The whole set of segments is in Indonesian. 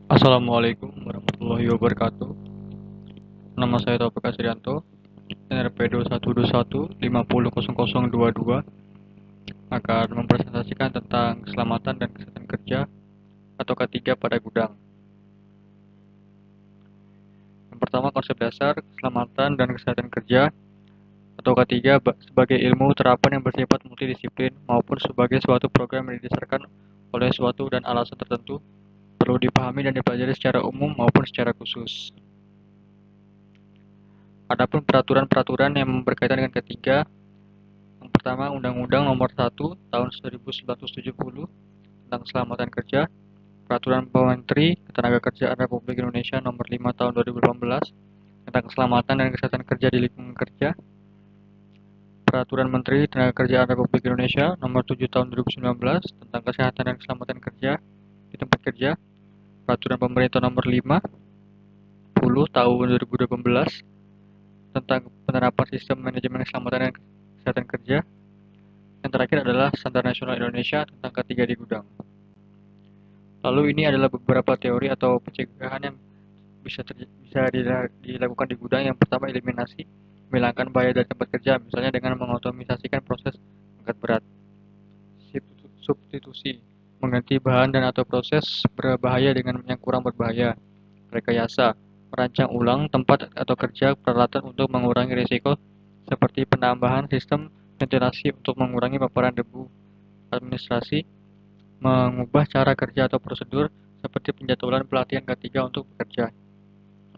Assalamualaikum warahmatullahi wabarakatuh. Nama saya Taufik Asrianto, NRP 2121500022 akan mempresentasikan tentang keselamatan dan kesehatan kerja atau K3 pada gudang. Yang pertama, konsep dasar keselamatan dan kesehatan kerja atau K3 sebagai ilmu terapan yang bersifat multidisiplin maupun sebagai suatu program yang didasarkan oleh suatu dan alasan tertentu perlu dipahami dan dipelajari secara umum maupun secara khusus. Adapun peraturan-peraturan yang berkaitan dengan ketiga, yang pertama Undang-Undang Nomor 1 Tahun 1970 tentang Keselamatan Kerja, Peraturan Menteri Ketenagakerjaan Republik Indonesia Nomor 5 Tahun 2018 tentang Keselamatan dan Kesehatan Kerja di Lingkungan Kerja, Peraturan Menteri Ketenagakerjaan Republik Indonesia Nomor 7 Tahun 2019 tentang Kesehatan dan Keselamatan Kerja di Tempat Kerja, Peraturan Pemerintah Nomor 50 Tahun 2018 tentang penerapan sistem manajemen keselamatan dan kesehatan kerja. Yang terakhir adalah Standar Nasional Indonesia tentang K3 di gudang. Lalu ini adalah beberapa teori atau pencegahan yang bisa dilakukan di gudang. Yang pertama, eliminasi, menghilangkan bahaya dari tempat kerja, misalnya dengan mengotomisasikan proses angkat berat. Substitusi, mengganti bahan dan atau proses berbahaya dengan yang kurang berbahaya. Rekayasa, merancang ulang tempat atau kerja peralatan untuk mengurangi risiko seperti penambahan sistem ventilasi untuk mengurangi paparan debu. Administrasi, mengubah cara kerja atau prosedur seperti penjadwalan pelatihan K3 untuk bekerja.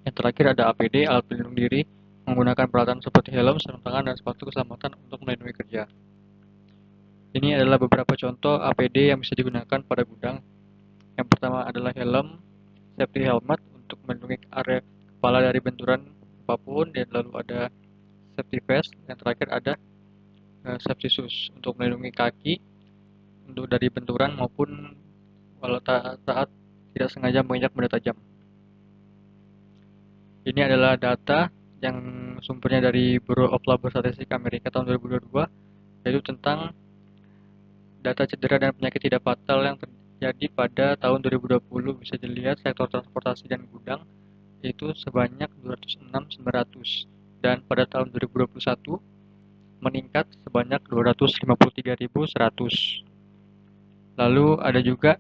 Yang terakhir ada APD, alat pelindung diri, menggunakan peralatan seperti helm, sarung tangan, dan sepatu keselamatan untuk melindungi kerja. Ini adalah beberapa contoh APD yang bisa digunakan pada gudang. Yang pertama adalah helm, safety helmet untuk melindungi area kepala dari benturan apapun, dan lalu ada safety vest. Yang terakhir ada safety shoes untuk melindungi kaki untuk dari benturan maupun kalau saat tidak sengaja menginjak benda tajam. Ini adalah data yang sumbernya dari Bureau of Labor Statistics Amerika tahun 2022, yaitu tentang data cedera dan penyakit tidak fatal yang terjadi pada tahun 2020. Bisa dilihat sektor transportasi dan gudang itu sebanyak 206.900, dan pada tahun 2021 meningkat sebanyak 253.100. Lalu ada juga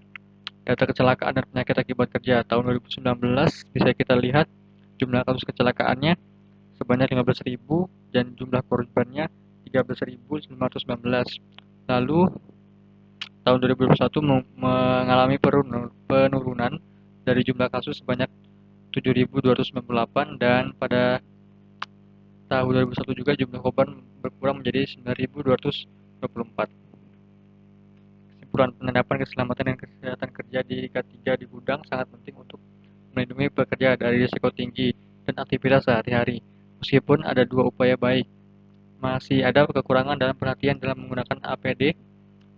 data kecelakaan dan penyakit akibat kerja tahun 2019. Bisa kita lihat jumlah kasus kecelakaannya sebanyak 15.000 dan jumlah korbannya 13.919. Lalu tahun 2021 mengalami penurunan dari jumlah kasus sebanyak 7.298, dan pada tahun 2001 juga jumlah korban berkurang menjadi 9.224. Kesimpulan, penerapan keselamatan dan kesehatan kerja di K3 di gudang sangat penting untuk melindungi pekerja dari risiko tinggi dan aktivitas sehari-hari. Meskipun ada dua upaya baik, masih ada kekurangan dalam perhatian dalam menggunakan APD.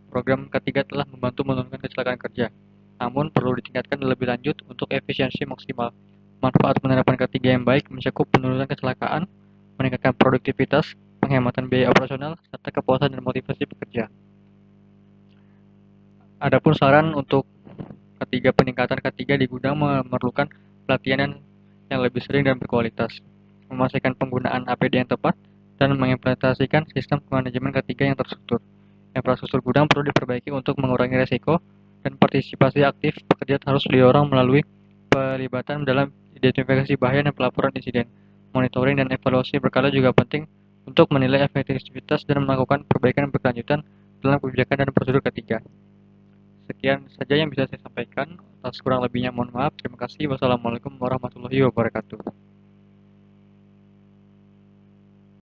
Program K3 telah membantu menurunkan kecelakaan kerja, namun perlu ditingkatkan lebih lanjut untuk efisiensi maksimal. Manfaat penerapan K3 yang baik mencakup penurunan kecelakaan, meningkatkan produktivitas, penghematan biaya operasional, serta kepuasan dan motivasi pekerja. Adapun saran untuk peningkatan K3 di gudang memerlukan pelatihan yang lebih sering dan berkualitas, memastikan penggunaan APD yang tepat, dan mengimplementasikan sistem manajemen K3 yang terstruktur. Infrastruktur gudang perlu diperbaiki untuk mengurangi risiko, dan partisipasi aktif pekerja harus didorong melalui pelibatan dalam identifikasi bahaya dan pelaporan insiden. Monitoring dan evaluasi berkala juga penting untuk menilai efektivitas dan melakukan perbaikan berkelanjutan dalam kebijakan dan prosedur K3. Sekian saja yang bisa saya sampaikan. Atas kurang lebihnya mohon maaf. Terima kasih. Wassalamualaikum warahmatullahi wabarakatuh.